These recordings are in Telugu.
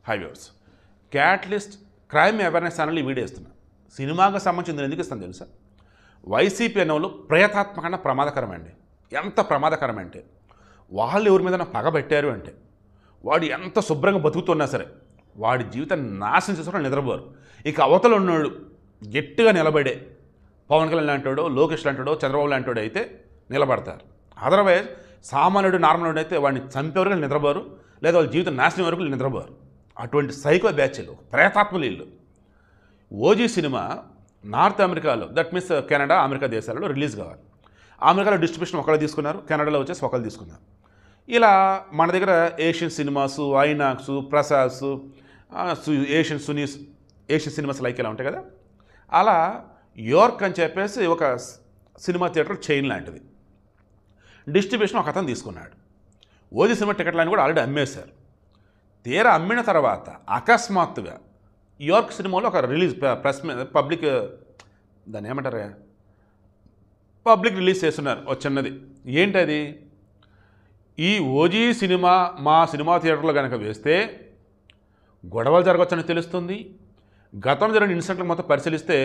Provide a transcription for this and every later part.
హైవేర్స్ క్యాటలిస్ట్ క్రైమ్ అవేర్నెస్ ఛానల్ ఈ వీడియో ఇస్తున్నా. సినిమాకు సంబంధించి ఎందుకు ఇస్తాను తెలుసా? వైసీపీ అనే వాళ్ళు ప్రయత్నాత్మకంగా ప్రమాదకరమండి. ఎంత ప్రమాదకరమంటే వాళ్ళు ఎవరి మీద పగ పెట్టారు అంటే వాడు ఎంత శుభ్రంగా బతుకుతున్నా సరే వాడి జీవితాన్ని నాశనం చేసుకుని నిద్రపోరు. ఇక అవతల ఉన్నాడు గట్టిగా నిలబడే పవన్ కళ్యాణ్ లాంటాడో, లోకేష్ లాంటాడో, చంద్రబాబు లాంటాడో అయితే నిలబడతారు. అదర్వైజ్ సామాన్యుడు నార్మల్ అయితే వాడిని చంపేవరకు నిద్రపోరు, లేదా వాళ్ళ జీవితం నాశనం వరకు నిద్రపోరు. అటువంటి సైకో బ్యాచ్లు ప్రేతాత్మలు వీళ్ళు. ఓజీ సినిమా నార్త్ అమెరికాలో, దట్ మీన్స్ కెనడా, అమెరికా దేశాలలో రిలీజ్ కావాలి. అమెరికాలో డిస్ట్రిబ్యూషన్ ఒకళ్ళు తీసుకున్నారు, కెనడాలో వచ్చేసి ఒకళ్ళు తీసుకున్నారు. ఇలా మన దగ్గర Asian cinemas, INOX, Prasad, Asian cinemas like ఇలా ఉంటాయి కదా, అలా యోర్క్ అని చెప్పేసి ఒక సినిమా థియేటర్ చైన్ లాంటిది డిస్ట్రిబ్యూషన్ ఒక అతను తీసుకున్నాడు. ఓజీ సినిమా టికెట్లను కూడా ఆల్రెడీ అమ్మేశారు. తీరా అమ్మిన తర్వాత అకస్మాత్తుగా యోర్క్ సినిమాలో ఒక రిలీజ్ పబ్లిక్ దాన్ని ఏమంటారు, పబ్లిక్ రిలీజ్ చేస్తున్నారు ఒక చిన్నది. ఏంటది? ఈ ఓజీ సినిమా మా సినిమా థియేటర్లో కనుక వేస్తే గొడవలు జరగవచ్చని తెలుస్తుంది. గతం జరిగిన ఇన్సిడెంట్లు మొత్తం పరిశీలిస్తే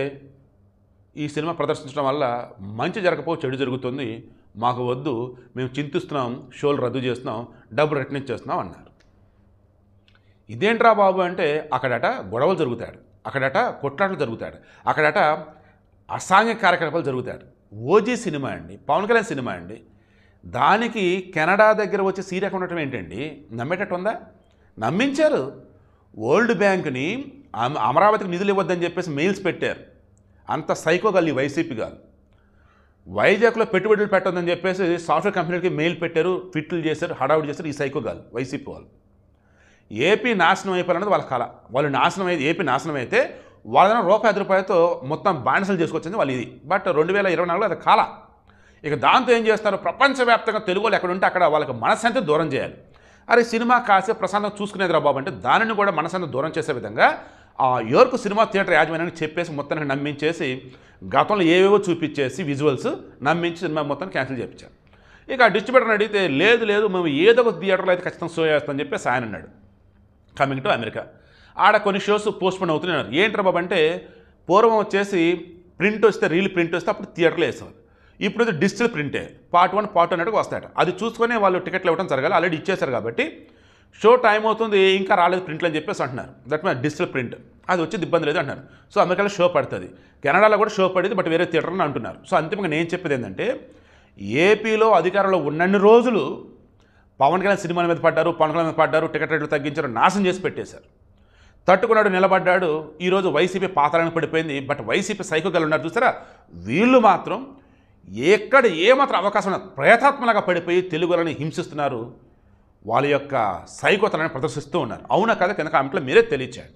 ఈ సినిమా ప్రదర్శించడం వల్ల మంచి జరగపో చెడు జరుగుతుంది, మాకు వద్దు, మేము చింతిస్తున్నాం, షోలు రద్దు చేస్తున్నాం, డబ్బులు రిటర్న్ ఇచ్చేస్తున్నాం అన్నారు. ఇదేంట్రా బాబు అంటే అక్కడట గొడవలు జరుగుతాడు, అక్కడట కొట్లాటలు జరుగుతాడు, అక్కడట అసాంఘిక కార్యకలాపాలు జరుగుతాడు. ఓజీ సినిమా అండి, పవన్ కళ్యాణ్ సినిమా అండి, దానికి కెనడా దగ్గర వచ్చి సీరియస్ ఉండటం ఏంటండి? నమ్మేటట్టు ఉందా? నమ్మించారు. వరల్డ్ బ్యాంక్ని అమరావతికి నిధులు ఇవ్వద్దని చెప్పేసి మెయిల్స్ పెట్టారు. అంత సైకో గాలి వైసీపీ గారు. వైజాగ్లో పెట్టుబడులు పెట్టొద్దని చెప్పేసి సాఫ్ట్వేర్ కంపెనీలకి మెయిల్ పెట్టారు, ట్విట్లు చేశారు, హడావుడి చేశారు ఈ సైకో గాలు వైసీపీ వాళ్ళు. ఏపీ నాశనం అయిపోయినది వాళ్ళ కళ. వాళ్ళు నాశనం అయితే, ఏపీ నాశనం అయితే వాళ్ళ ₹1 మొత్తం బానిసలు చేసుకొచ్చింది వాళ్ళు ఇది. బట్ 2024లో అది కళ. ఇక దాంతో ఏం చేస్తారు? ప్రపంచవ్యాప్తంగా తెలుగు వాళ్ళు ఎక్కడుంటే అక్కడ వాళ్ళకి మనశ్శాంతి దూరం చేయాలి. అరే సినిమా కాసే ప్రశాంతంగా చూసుకునేది రా బాబు అంటే దానిని కూడా మనశ్శాంతి దూరం చేసే విధంగా ఆ యోర్క్ సినిమా థియేటర్ యాజమాన్యాన్ని చెప్పేసి మొత్తానికి నమ్మించేసి గతంలో ఏవేవో చూపించేసి విజువల్స్ నమ్మించి సినిమా మొత్తాన్ని క్యాన్సిల్ చేయించారు. ఇక ఆ డిస్ట్రిబ్యూటర్ని అడిగితే లేదు మేము ఏదో ఒక థియేటర్లో అయితే ఖచ్చితంగా షో చేస్తామని చెప్పేసి ఆయన అన్నాడు. కమింగ్ టు అమెరికా ఆడ కొన్ని షోస్ పోస్ట్పోన్ అవుతున్నారు. ఏంట్రా బాబు అంటే పూర్వం వచ్చేసి ప్రింట్ వస్తే, రీల్ ప్రింట్ వస్తే అప్పుడు థియేటర్లో వేసేవారు. ఇప్పుడు డిజిటల్ ప్రింటే, పార్ట్ 1 పార్ట్ 2 అన్నట్టుగా వస్తాయట. అది చూసుకొని వాళ్ళు టికెట్లు ఇవ్వడం జరగాలి, ఆల్రెడీ ఇచ్చేశారు కాబట్టి షో టైం అవుతుంది ఇంకా రాలేదు ప్రింట్లు అని చెప్పేసి అంటున్నారు. దట్ మీన్స్ డిజిటల్ ప్రింట్ అది వచ్చేది ఇబ్బంది లేదు అంటున్నారు. సో అమెరికాలో షో పడుతుంది, కెనడాలో కూడా షో పడింది, బట్ వేరే థియేటర్ని అంటున్నారు. సో అంతిమంగా నేను చెప్పేది ఏంటంటే ఏపీలో అధికారంలో ఉన్నన్ని రోజులు పవన్ కళ్యాణ్ సినిమాల మీద పడ్డారు, పవన్ కళ్యాణ్ మీద పడ్డారు, టికెట్ రేట్లు తగ్గించారు, నాశనం చేసి పెట్టేశారు. తట్టుకున్నాడు, నిలబడ్డాడు. ఈరోజు వైసీపీ పాతాళానికి పడిపోయింది. బట్ వైసీపీ సైకోగాలు ఉన్నారు చూస్తారా, వీళ్ళు మాత్రం ఎక్కడ ఏమాత్రం అవకాశం ఉన్న ప్రయత్నాత్మకంగా పడిపోయి తెలుగులని హింసిస్తున్నారు. వాళ్ళ యొక్క సైకోతనాన్ని ప్రదర్శిస్తూ ఉన్నారు. అవునా కదా? కింద కామెంట్లో మీరే తెలియచేయండి.